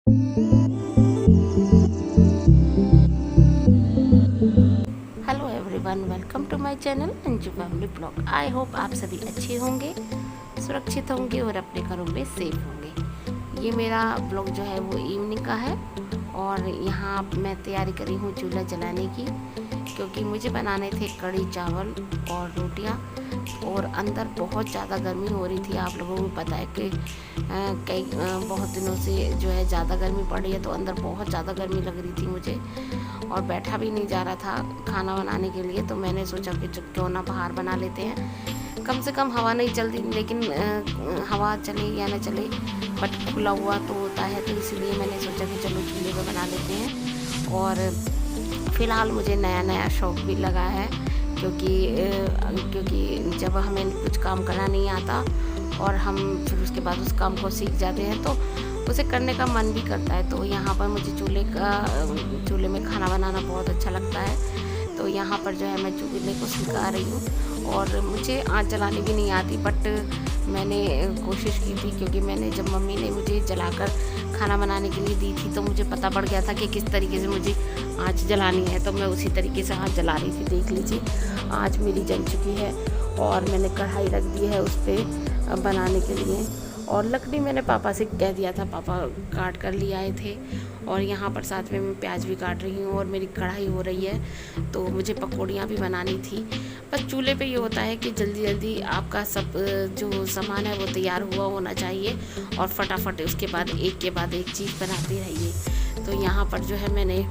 Hello everyone, welcome to my channel Anju family blog. I hope आप सभी अच्छे होंगे, सुरक्षित होंगे और अपने घरों में सेफ होंगे। ये मेरा ब्लॉग जो है वो इवनिंग का है और यहाँ मैं तैयारी करी हूँ चूल्हा जलाने की, क्योंकि मुझे बनाने थे कढ़ी चावल और रोटियाँ। और अंदर बहुत ज़्यादा गर्मी हो रही थी। आप लोगों को पता है कि बहुत दिनों से जो है ज़्यादा गर्मी पड़ रही है, तो अंदर बहुत ज़्यादा गर्मी लग रही थी मुझे और बैठा भी नहीं जा रहा था खाना बनाने के लिए। तो मैंने सोचा कि क्यों ना बाहर बना लेते हैं, कम से कम हवा नहीं चलती, लेकिन हवा चले या ना चले बट खुला हुआ तो होता है। तो इसीलिए मैंने सोचा कि चलो चूल्हे पे बना लेते हैं। और फ़िलहाल मुझे नया नया शौक़ भी लगा है, क्योंकि जब हमें कुछ काम करना नहीं आता और हम फिर उसके बाद उस काम को सीख जाते हैं तो उसे करने का मन भी करता है। तो यहाँ पर मुझे चूल्हे में खाना बनाना बहुत अच्छा लगता है। तो यहाँ पर जो है मैं चूल्हे को सिखा रही हूँ और मुझे आँच जलानी भी नहीं आती, बट मैंने कोशिश की थी, क्योंकि मैंने जब मम्मी ने मुझे जलाकर खाना बनाने के लिए दी थी तो मुझे पता पड़ गया था कि किस तरीके से मुझे आँच जलानी है। तो मैं उसी तरीके से आँच जला रही थी। देख लीजिए, आँच मेरी जल चुकी है और मैंने कढ़ाई रख दी है उस पर बनाने के लिए। और लकड़ी मैंने पापा से कह दिया था, पापा काट कर ले आए थे। और यहाँ पर साथ में मैं प्याज भी काट रही हूँ और मेरी कढ़ाई हो रही है, तो मुझे पकौड़ियाँ भी बनानी थी। बस चूल्हे पे ये होता है कि जल्दी जल्दी आपका सब जो सामान है वो तैयार हुआ होना चाहिए और फटाफट उसके बाद एक के बाद एक चीज़ बनाते रहिए। तो यहाँ पर जो है मैंने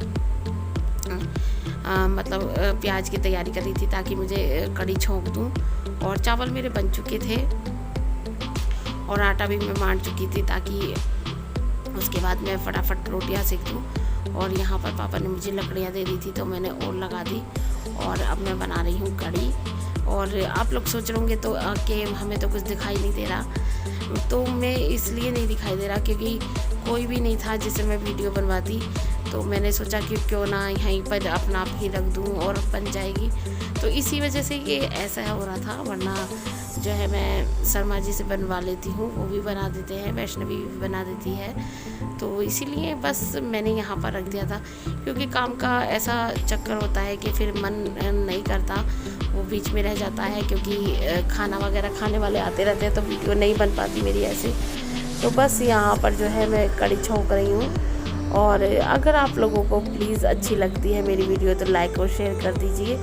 प्याज की तैयारी करी थी ताकि मुझे कढ़ी छोंक दूँ। और चावल मेरे बन चुके थे और आटा भी मैं मान चुकी थी ताकि उसके बाद मैं फटाफट रोटियां सेक दूँ। और यहाँ पर पापा ने मुझे लकड़ियाँ दे दी थी तो मैंने और लगा दी और अब मैं बना रही हूँ कढ़ी। और आप लोग सोच रहे होंगे तो कि हमें तो कुछ दिखाई नहीं दे रहा, तो मैं इसलिए नहीं दिखाई दे रहा क्योंकि कोई भी नहीं था जिससे मैं वीडियो बनवाती। तो मैंने सोचा कि क्यों ना यहीं पर अपना आप ही रख दूँ और बन जाएगी। तो इसी वजह से ये ऐसा हो रहा था, वरना जो है मैं शर्मा जी से बनवा लेती हूँ, वो भी बना देते हैं, वैष्णवी भी बना देती है। तो इसीलिए बस मैंने यहाँ पर रख दिया था, क्योंकि काम का ऐसा चक्कर होता है कि फिर मन नहीं करता, वो बीच में रह जाता है, क्योंकि खाना वगैरह खाने वाले आते रहते हैं तो वीडियो नहीं बन पाती मेरी ऐसे। तो बस यहाँ पर जो है मैं कढ़ी छोंक रही हूँ। और अगर आप लोगों को प्लीज़ अच्छी लगती है मेरी वीडियो तो लाइक और शेयर कर दीजिए,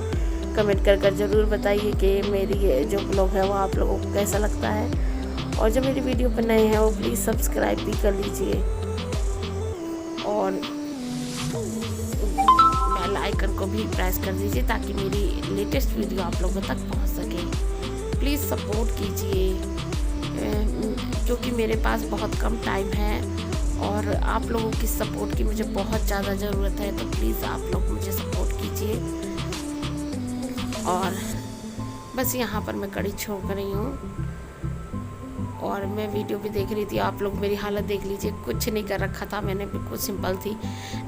कमेंट कर ज़रूर बताइए कि मेरी जो ब्लॉग है वो आप लोगों को कैसा लगता है। और जो मेरी वीडियो पर नए हैं वो प्लीज़ सब्सक्राइब भी कर लीजिए और बेल आइकन को भी प्रेस कर दीजिए ताकि मेरी लेटेस्ट वीडियो आप लोगों तक पहुंच सके। प्लीज़ सपोर्ट कीजिए, क्योंकि मेरे पास बहुत कम टाइम है और आप लोगों की सपोर्ट की मुझे बहुत ज़्यादा ज़रूरत है। तो प्लीज़ आप लोग मुझे सपोर्ट कीजिए। और बस यहाँ पर मैं कढ़ी छोंक रही हूँ और मैं वीडियो भी देख रही थी। आप लोग मेरी हालत देख लीजिए, कुछ नहीं कर रखा था मैंने, बिल्कुल सिंपल थी,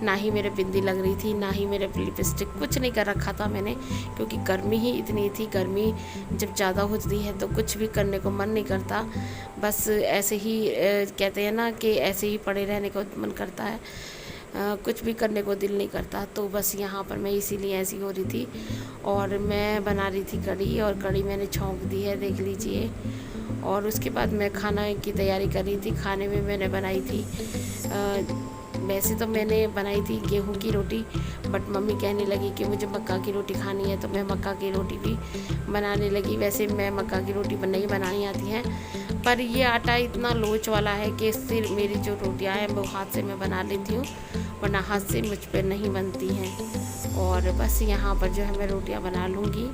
ना ही मेरे बिंदी लग रही थी, ना ही मेरे लिपस्टिक, कुछ नहीं कर रखा था मैंने, क्योंकि गर्मी ही इतनी थी। गर्मी जब ज़्यादा होती है तो कुछ भी करने को मन नहीं करता, बस ऐसे ही कहते हैं ना कि ऐसे ही पड़े रहने को मन करता है, कुछ भी करने को दिल नहीं करता। तो बस यहाँ पर मैं इसीलिए ऐसी हो रही थी और मैं बना रही थी कढ़ी, और कढ़ी मैंने छोंक दी है, देख लीजिए। और उसके बाद मैं खाना की तैयारी कर रही थी। खाने में मैंने बनाई थी वैसे तो मैंने बनाई थी गेहूं की रोटी, बट मम्मी कहने लगी कि मुझे मक्का की रोटी खानी है तो मैं मक्का की रोटी भी बनाने लगी। वैसे मैं मक्का की रोटी नहीं बनानी आती है, पर ये आटा इतना लोच वाला है कि इससे मेरी जो रोटियां हैं वो हाथ से मैं बना लेती हूँ, वरना हाथ से मुझ पर नहीं बनती हैं। और बस यहाँ पर जो है मैं रोटियाँ बना लूँगी।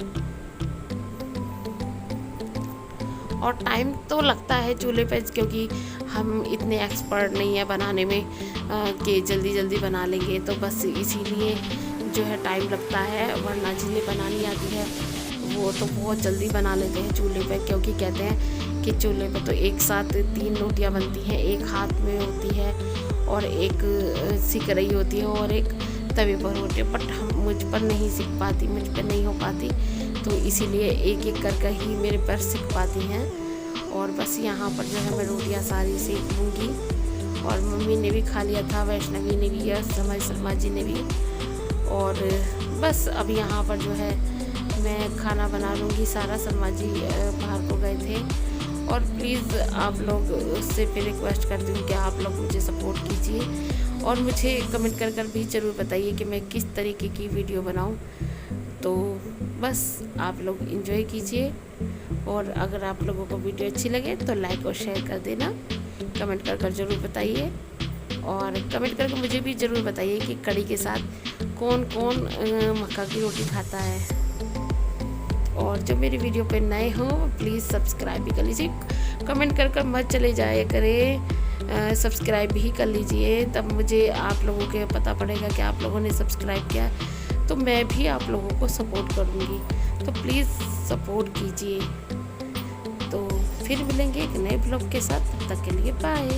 और टाइम तो लगता है चूल्हे पे, क्योंकि हम इतने एक्सपर्ट नहीं है बनाने में कि जल्दी जल्दी बना लेंगे, तो बस इसीलिए जो है टाइम लगता है। वरना जिन्हें बनानी आती है वो तो बहुत जल्दी बना लेते हैं चूल्हे पे, क्योंकि कहते हैं कि चूल्हे पे तो एक साथ 3 रोटियां बनती हैं, एक हाथ में होती है और एक सिक रही होती है और एक तवे पर होती है। बट मुझ पर नहीं सिक पाती, मुझ पर नहीं हो पाती, तो इसीलिए एक एक कर ही मेरे पैर सिक पाती हैं। और बस यहाँ पर जो है मैं रोटियाँ सारी सेक लूँगी और मम्मी ने भी खा लिया था, वैष्णवी ने भी, यस हमारी सलमा जी ने भी। और बस अब यहाँ पर जो है मैं खाना बना लूँगी सारा। सलमा जी बाहर को गए थे। और प्लीज़ आप लोग उससे फिर रिक्वेस्ट करती हूँ कि आप लोग मुझे सपोर्ट कीजिए और मुझे कमेंट कर भी ज़रूर बताइए कि मैं किस तरीके की वीडियो बनाऊँ। तो बस आप लोग एंजॉय कीजिए, और अगर आप लोगों को वीडियो अच्छी लगे तो लाइक और शेयर कर देना, कमेंट कर ज़रूर बताइए। और कमेंट करके मुझे भी ज़रूर बताइए कि कड़ी के साथ कौन कौन मक्का की रोटी खाता है। और जो मेरी वीडियो पे नए हो प्लीज़ सब्सक्राइब भी कर लीजिए, कमेंट कर मत चले जाए करें, सब्सक्राइब भी कर लीजिए, तब मुझे आप लोगों के पता पड़ेगा कि आप लोगों ने सब्सक्राइब किया, तो मैं भी आप लोगों को सपोर्ट करूँगी। तो प्लीज़ सपोर्ट कीजिए। तो फिर मिलेंगे एक नए ब्लॉग के साथ, तब तक के लिए बाय।